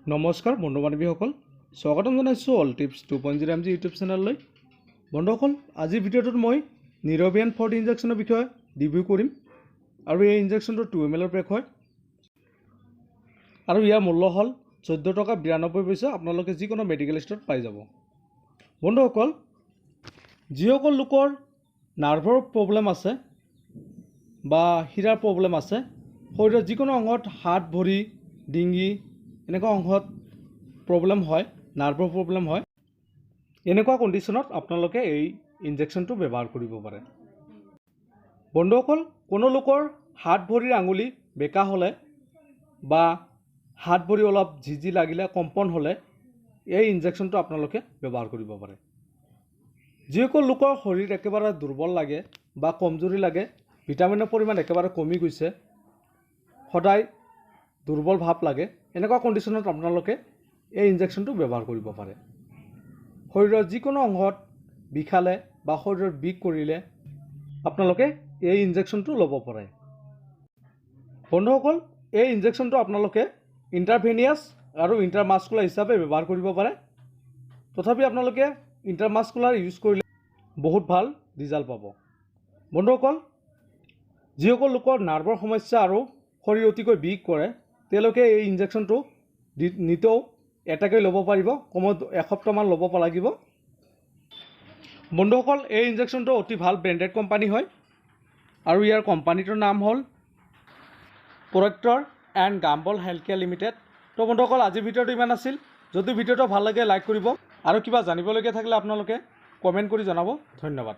নমস্কাৰ বন্ধু বান্ধৱীসকল, স্বাগতম জনাইছোঁ অল টিপছ 2.0 MG ইউটিউব চেনেললৈ। বন্ধুসকল, আজিৰ ভিডিঅ'টোত মই নিউৰোবিয়ান ফৰ্ট ইনজেকশ্যনৰ বিষয়ে ৰিভিউ কৰিম। আৰু এই ইনজেকশ্যনটো 2 ml পেক হয় আৰু ইয়াৰ মূল্য হ'ল 14 টকা 92 পইচা। আপোনালোকে যিকোনো মেডিকেল ষ্ট'ৰত পাই যাব। বন্ধুসকল, যিসকল লোকৰ নাৰ্ভৰ প্ৰব্লেম আছে বা হীৰাৰ প্ৰব্লেম আছে, শৰীৰৰ যিকোনো অংগত হাত ভৰি ডিঙি এনেকুৱা অংশত প্ৰব্লেম হয়, নাৰ্ভৰ প্ৰব্লেম হয়, এনেকুৱা কণ্ডিশ্যনত আপোনালোকে এই ইনজেকশ্যনটো ব্যৱহাৰ কৰিব পাৰে। বন্ধুসকল, কোনো লোকৰ হাত ভৰিৰ আঙুলি বেকা হ'লে বা হাত ভৰি অলপ ঝিজি লাগিলে, কম্পন হ'লে এই ইনজেকশ্যনটো আপোনালোকে ব্যৱহাৰ কৰিব পাৰে। যিসকল লোকৰ শৰীৰ একেবাৰে দুৰ্বল লাগে বা কমজুৰি লাগে, ভিটামিনৰ পৰিমাণ একেবাৰে কমি গৈছে, সদায় দুৰ্বল ভাৱ লাগে, এনেকুৱা কণ্ডিশ্যনত আপোনালোকে এই ইনজেকশ্যনটো ব্যৱহাৰ কৰিব পাৰে। শৰীৰৰ যিকোনো অংশত বিষালে বা শৰীৰৰ বিষ কৰিলে আপোনালোকে এই ইনজেকশ্যনটো ল'ব পাৰে। বন্ধুসকল, এই ইনজেকশ্যনটো আপোনালোকে ইণ্টাৰভেনিয়াছ আৰু ইণ্টাৰমাস্কুলাৰ হিচাপে ব্যৱহাৰ কৰিব পাৰে। তথাপি আপোনালোকে ইণ্টাৰমাস্কুলাৰ ইউজ কৰিলে বহুত ভাল ৰিজাল্ট পাব। বন্ধুসকল, যিসকল লোকৰ নাৰ্ভৰ সমস্যা আৰু শৰীৰ অতিকৈ বিষ কৰে, তেওঁলোকে এই ইনজেকশ্যনটো নিতৌ এটাকৈ ল'ব পাৰিব। কমেও এসপ্তাহমান ল'ব লাগিব। বন্ধুসকল, এই ইনজেকশ্যনটো অতি ভাল ব্ৰেণ্ডেড কোম্পানী হয় আৰু ইয়াৰ কোম্পানীটোৰ নাম হ'ল প্ৰক্টৰ এণ্ড গাম্বল হেল্থ কেয়াৰ লিমিটেড। তো বন্ধুসকল, আজিৰ ভিডিঅ'টো ইমান আছিল। যদি ভিডিঅ'টো ভাল লাগে লাইক কৰিব আৰু কিবা জানিবলগীয়া থাকিলে আপোনালোকে কমেণ্ট কৰি জনাব। ধন্যবাদ।